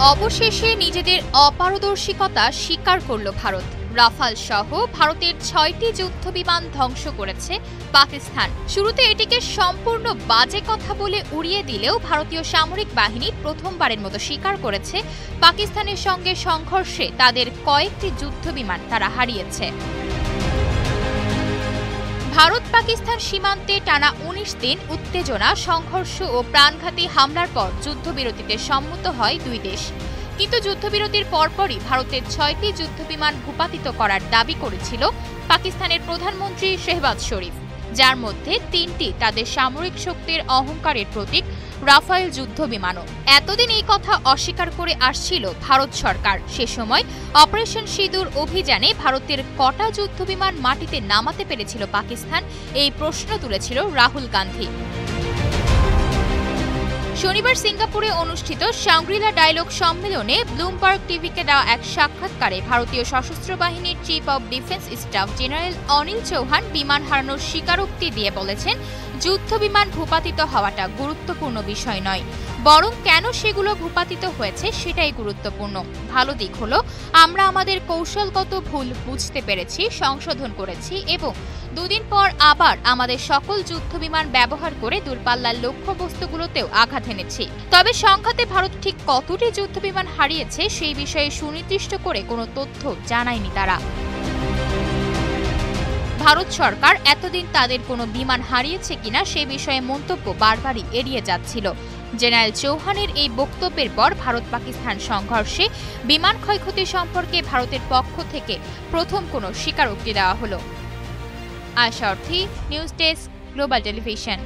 অবশেষে নিজেদের অপারদর্শিকতা স্বীকার করল ভারত। রাফাল সহ ভারতের ৬টি যুদ্ধবিমান ধ্বংস করেছে পাকিস্তান। শুরুতে এটিকে সম্পূর্ণ বাজে কথা বলে উড়িয়ে দিলেও ভারতীয় সামরিক বাহিনী প্রথমবারের মতো স্বীকার করেছে পাকিস্তানের সঙ্গে সংঘর্ষে তাদের কয়েকটি যুদ্ধবিমান তারা হারিয়েছে। ভারত পাকিস্তান সীমান্তে টানা ১৯ দিন উত্তেজনা, সংঘর্ষ ও প্রাণঘাতী হামলার পর যুদ্ধবিরতিতে সম্মত হয় দুই দেশ। কিন্তু যুদ্ধবিরতির পরপরই ভারতের ৬টি যুদ্ধবিমান ভূপাতিত করার দাবি করেছিল পাকিস্তানের প্রধানমন্ত্রী শেহবাজ শরীফ, যার মধ্যে ৩টি তাদের সামরিক শক্তির অহংকারের প্রতীক রাফায়েল যুদ্ধবিমানও। এতদিন এই কথা অস্বীকার করে আসছিল ভারত সরকার। সে সময় অপারেশন সিঁদুর অভিযানে ভারতের কটা যুদ্ধবিমান মাটিতে নামাতে পেরেছিল পাকিস্তান, এই প্রশ্ন তুলেছিল রাহুল গান্ধী। শনিবার সিঙ্গাপুরে অনুষ্ঠিত শাংগ্রিলা ডায়লগ সম্মেলনে ব্লুমবার্গ টিভিকে দেওয়া এক সাক্ষাৎকারে ভারতীয় সশস্ত্র বাহিনীর chief of defence staff general Anil Chauhan বিমান হারানোর স্বীকারোক্তি দিয়ে বলেছেন, যুদ্ধবিমান ভূপাতিত হওয়াটা গুরুত্বপূর্ণ বিষয় নয়, বরং কেন সেগুলো ভূপাতিত হয়েছে সেটাই গুরুত্বপূর্ণ। ভালো দিক হলো আমরা আমাদের কৌশলগত ভুল বুঝতে পেরেছি, সংশোধন করেছি এবং দুদিন পর আবার আমাদের সকল যুদ্ধবিমান ব্যবহার করে দূরপাল্লার লক্ষ্যবস্তুগুলোতেও আঘাত এনেছি। তবে সংঘাতে ভারত ঠিক কতটি যুদ্ধবিমান হারিয়েছে সেই বিষয়ে সুনির্দিষ্ট করে কোনো তথ্য জানায়নি তারা। ভারত সরকার এতদিন তাদের কোনো বিমান হারিয়েছে কিনা সে বিষয়ে মন্তব্য বারবারই এড়িয়ে যাচ্ছিল। জেনারেল চৌহানের এই বক্তব্যের পর ভারত পাকিস্তান সংঘর্ষে বিমান ক্ষয়ক্ষতি সম্পর্কে ভারতের পক্ষ থেকে প্রথম কোনো স্বীকারোক্তি দেওয়া হলো। আশা অর্থী, নিউজ ডেস্ক, গ্লোবাল টেলিভিশন।